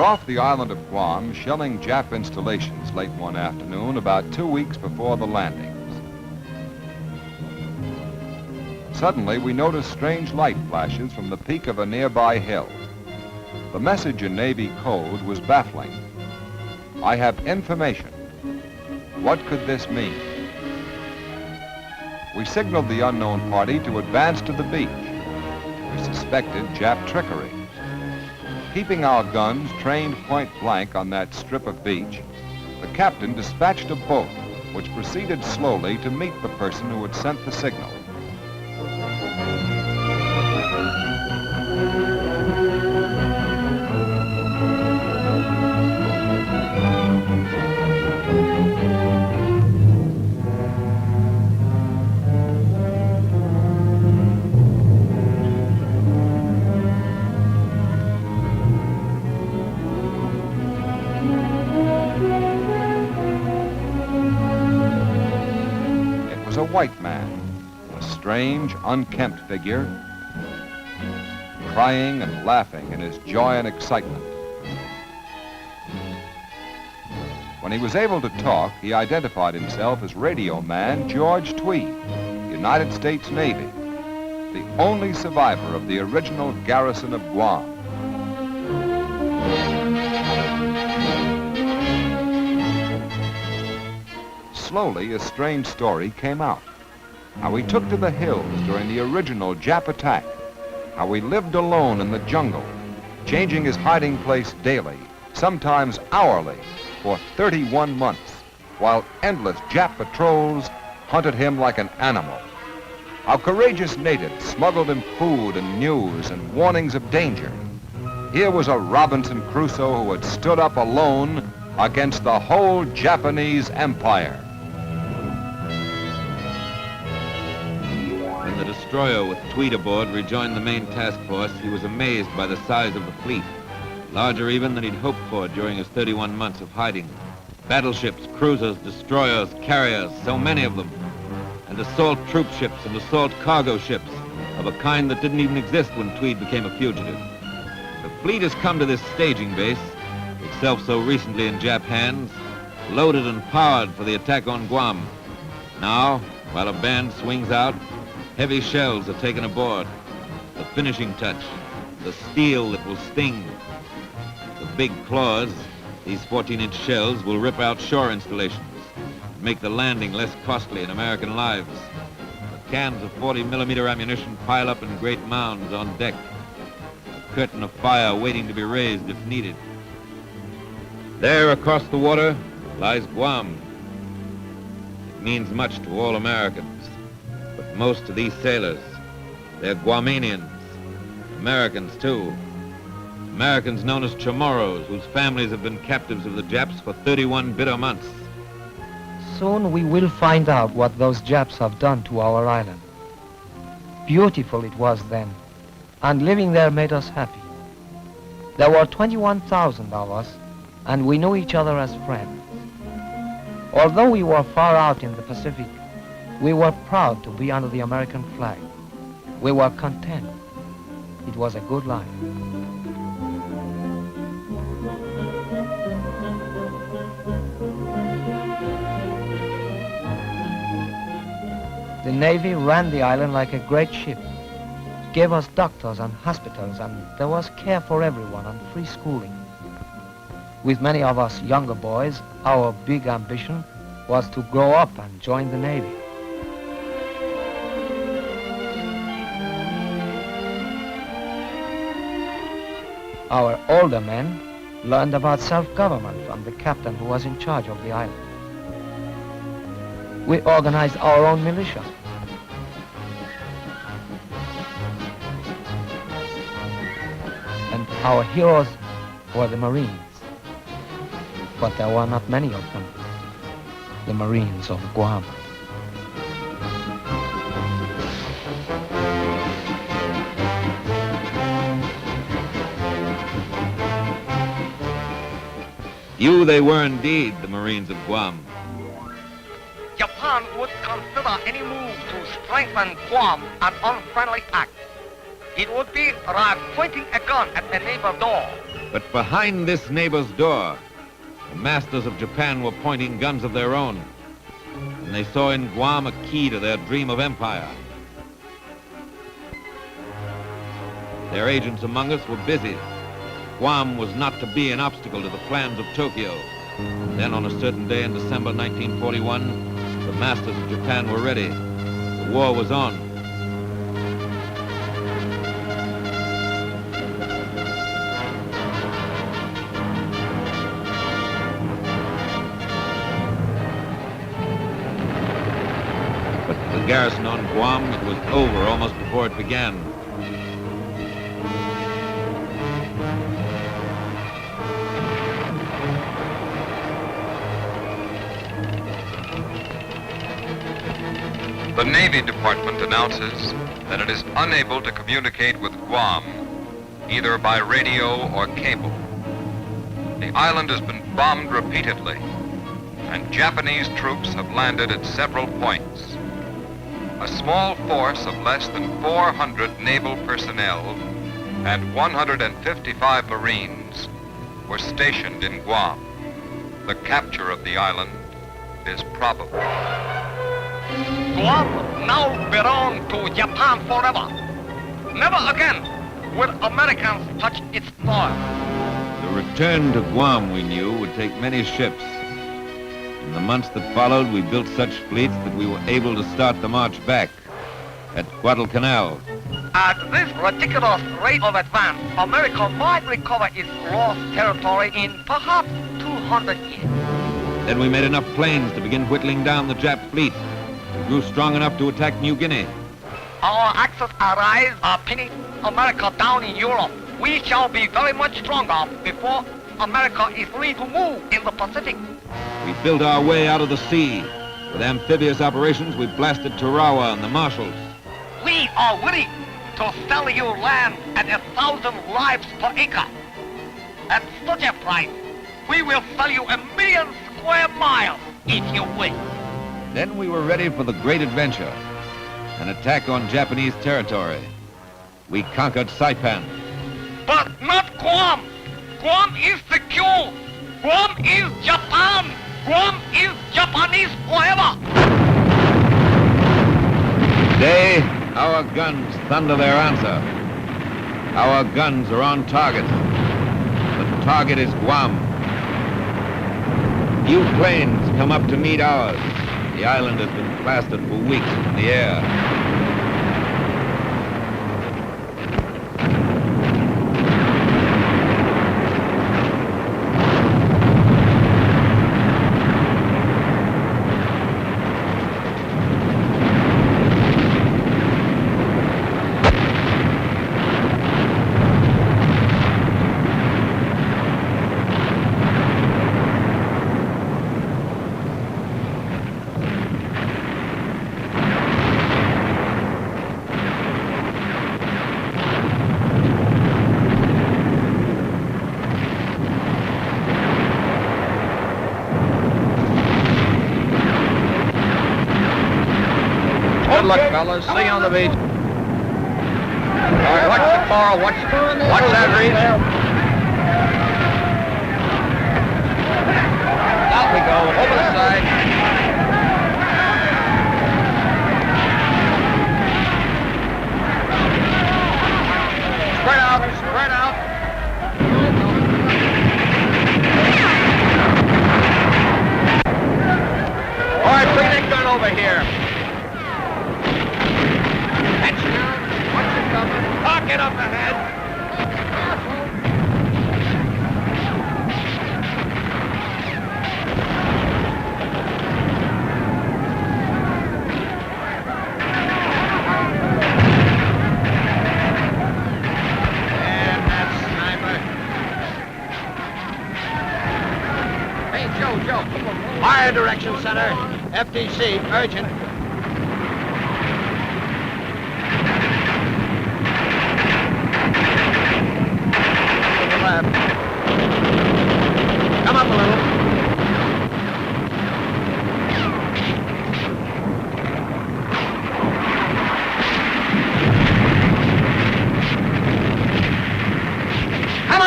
off the island of Guam, shelling Jap installations late one afternoon, about 2 weeks before the landings. Suddenly, we noticed strange light flashes from the peak of a nearby hill. The message in Navy code was baffling. "I have information." What could this mean? We signaled the unknown party to advance to the beach. We suspected Jap trickery. Keeping our guns trained point blank on that strip of beach, the captain dispatched a boat which proceeded slowly to meet the person who had sent the signal. A white man, a strange, unkempt figure, crying and laughing in his joy and excitement. When he was able to talk, he identified himself as radio man George Tweed, United States Navy, the only survivor of the original garrison of Guam. Slowly, a strange story came out. How he took to the hills during the original Jap attack. How he lived alone in the jungle, changing his hiding place daily, sometimes hourly, for 31 months, while endless Jap patrols hunted him like an animal. How courageous natives smuggled him food and news and warnings of danger. Here was a Robinson Crusoe who had stood up alone against the whole Japanese empire. When the destroyer with Tweed aboard rejoined the main task force, he was amazed by the size of the fleet, larger even than he'd hoped for during his 31 months of hiding. Battleships, cruisers, destroyers, carriers, so many of them, and assault troop ships and assault cargo ships of a kind that didn't even exist when Tweed became a fugitive. The fleet has come to this staging base, itself so recently in Jap hands, loaded and powered for the attack on Guam. Now, while a band swings out, heavy shells are taken aboard. The finishing touch, the steel that will sting. The big claws, these 14-inch shells, will rip out shore installations, make the landing less costly in American lives. The cans of 40mm ammunition pile up in great mounds on deck. A curtain of fire waiting to be raised if needed. There across the water lies Guam. It means much to all Americans. But most to these sailors, they're Guamanians, Americans too. Americans known as CHamorros, whose families have been captives of the Japs for 31 bitter months. Soon we will find out what those Japs have done to our island. Beautiful it was then, and living there made us happy. There were 21,000 of us, and we knew each other as friends. Although we were far out in the Pacific, we were proud to be under the American flag. We were content. It was a good life. The Navy ran the island like a great ship. It gave us doctors and hospitals, and there was care for everyone and free schooling. With many of us younger boys, our big ambition was to grow up and join the Navy. Our older men learned about self-government from the captain who was in charge of the island. We organized our own militia. And our heroes were the Marines. But there were not many of them, the Marines of Guam. Few they were indeed, the Marines of Guam. Japan would consider any move to strengthen Guam an unfriendly act. It would be like pointing a gun at a neighbor's door. But behind this neighbor's door, the masters of Japan were pointing guns of their own. And they saw in Guam a key to their dream of empire. Their agents among us were busy. Guam was not to be an obstacle to the plans of Tokyo. Then on a certain day in December 1941, the masters of Japan were ready. The war was on. But for the garrison on Guam, it was over almost before it began. The Navy Department announces that it is unable to communicate with Guam, either by radio or cable. The island has been bombed repeatedly, and Japanese troops have landed at several points. A small force of less than 400 naval personnel and 155 Marines were stationed in Guam. The capture of the island is probable. Guam now belongs to Japan forever. Never again will Americans touch its soil. The return to Guam, we knew, would take many ships. In the months that followed, we built such fleets that we were able to start the march back at Guadalcanal. At this ridiculous rate of advance, America might recover its lost territory in perhaps 200 years. Then we made enough planes to begin whittling down the Jap fleet. We grew strong enough to attack New Guinea. Our Axis allies are pinning America down in Europe. We shall be very much stronger before America is free to move in the Pacific. We built our way out of the sea. With amphibious operations, we blasted Tarawa and the Marshalls. We are willing to sell you land at 1,000 lives per acre. At such a price, we will sell you 1,000,000 square miles if you wish. Then we were ready for the great adventure, an attack on Japanese territory. We conquered Saipan. But not Guam. Guam is secure. Guam is Japan. Guam is Japanese forever. Today, our guns thunder their answer. Our guns are on target. The target is Guam. Few planes come up to meet ours. The island has been plastered for weeks in the air. Good luck, fellas. See you on the beach. All right, watch the coral. Watch that reef. Out we go. Over the side. Spread out. Spread out. All right, bring that gun over here. Park it up ahead. And that sniper. Hey, Joe. Fire direction center. FDC, urgent. Come up a little.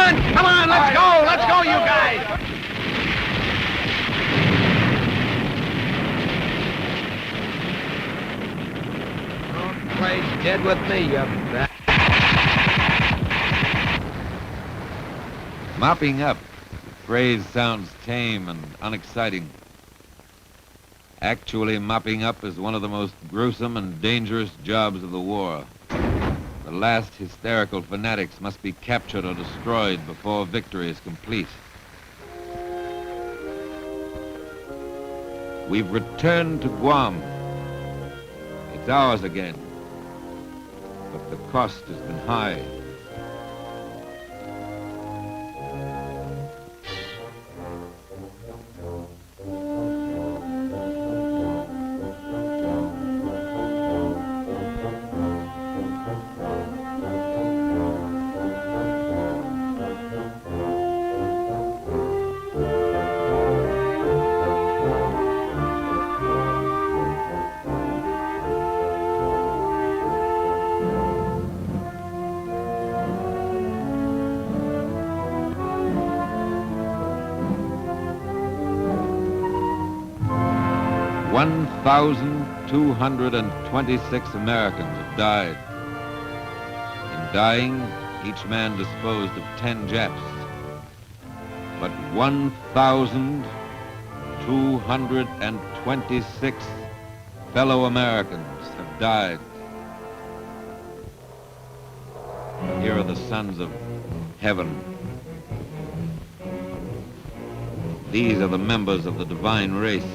Come on, let's go! Let's go, you guys! Don't play dead with me, you bat. Mopping up. The phrase sounds tame and unexciting. Actually, mopping up is one of the most gruesome and dangerous jobs of the war. The last hysterical fanatics must be captured or destroyed before victory is complete. We've returned to Guam. It's ours again. But the cost has been high. One 1,226 Americans have died. In dying, each man disposed of 10 Japs. But 1,226 fellow Americans have died. Here are the sons of heaven. These are the members of the divine race.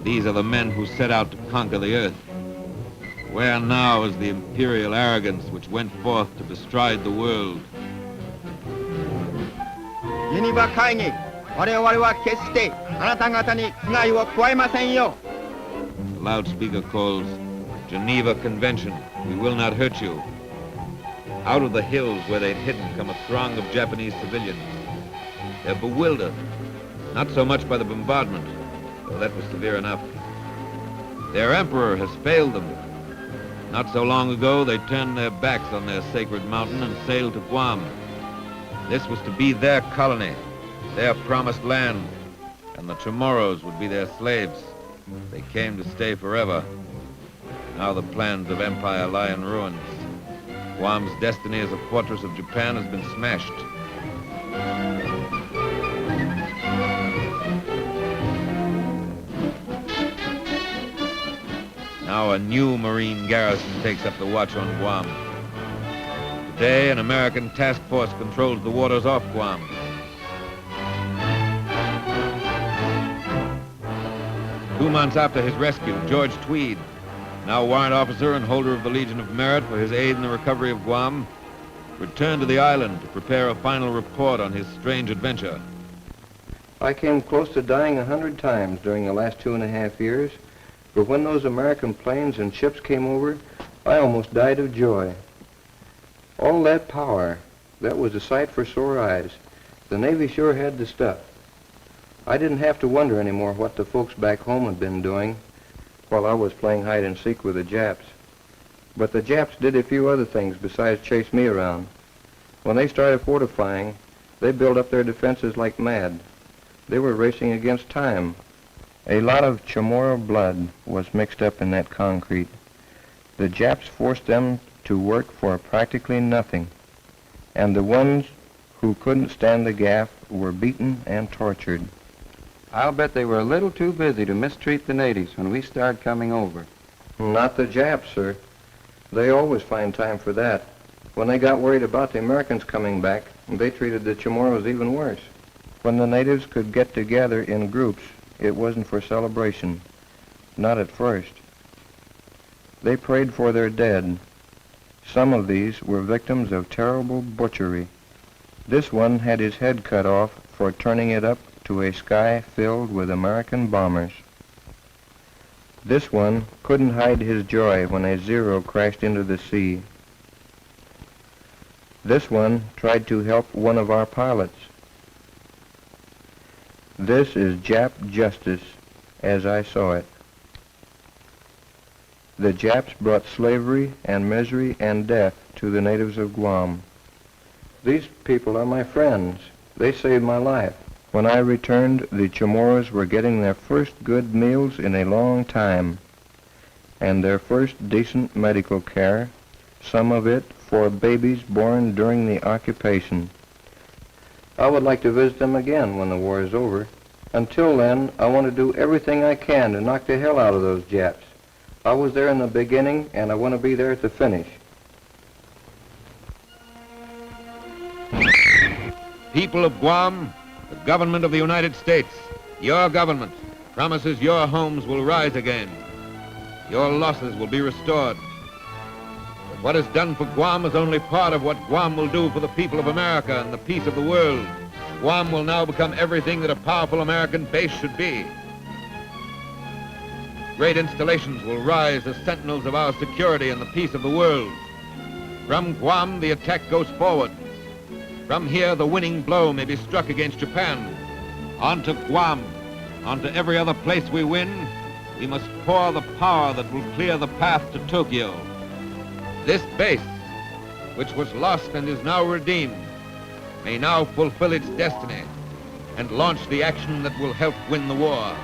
These are the men who set out to conquer the earth. Where now is the imperial arrogance which went forth to bestride the world? Geneva 会議、我々は決してあなた方に危害を加えませんよ。 The loudspeaker calls, Geneva Convention, we will not hurt you. Out of the hills where they'd hidden come a throng of Japanese civilians. They're bewildered, not so much by the bombardment, though that was severe enough. Their emperor has failed them. Not so long ago, they turned their backs on their sacred mountain and sailed to Guam. This was to be their colony, their promised land, and the CHamorros would be their slaves. They came to stay forever. Now the plans of empire lie in ruins. Guam's destiny as a fortress of Japan has been smashed. Now a new Marine garrison takes up the watch on Guam. Today, an American task force controls the waters off Guam. Two months after his rescue, George Tweed, now warrant officer and holder of the Legion of Merit for his aid in the recovery of Guam, returned to the island to prepare a final report on his strange adventure. I came close to dying 100 times during the last 2.5 years, but when those American planes and ships came over, I almost died of joy. All that power, that was a sight for sore eyes. The Navy sure had the stuff. I didn't have to wonder anymore what the folks back home had been doing while I was playing hide and seek with the Japs. But the Japs did a few other things besides chase me around. When they started fortifying, they built up their defenses like mad. They were racing against time. A lot of Chamorro blood was mixed up in that concrete. The Japs forced them to work for practically nothing, and the ones who couldn't stand the gaff were beaten and tortured. I'll bet they were a little too busy to mistreat the natives when we started coming over. Not the Japs, sir. They always find time for that. When they got worried about the Americans coming back, they treated the Chamorros even worse. When the natives could get together in groups, it wasn't for celebration. Not at first. They prayed for their dead. Some of these were victims of terrible butchery. This one had his head cut off for turning it up to a sky filled with American bombers. This one couldn't hide his joy when a Zero crashed into the sea. This one tried to help one of our pilots. This is Jap justice as I saw it. The Japs brought slavery and misery and death to the natives of Guam. These people are my friends. They saved my life. When I returned, the CHamorros were getting their first good meals in a long time, and their first decent medical care, some of it for babies born during the occupation. I would like to visit them again when the war is over. Until then, I want to do everything I can to knock the hell out of those Japs. I was there in the beginning, and I want to be there at the finish. People of Guam, the government of the United States, your government, promises your homes will rise again. Your losses will be restored. But what is done for Guam is only part of what Guam will do for the people of America and the peace of the world. Guam will now become everything that a powerful American base should be. Great installations will rise as sentinels of our security and the peace of the world. From Guam, the attack goes forward. From here, the winning blow may be struck against Japan. On to Guam, on to every other place we win, we must pour the power that will clear the path to Tokyo. This base, which was lost and is now redeemed, may now fulfill its destiny and launch the action that will help win the war.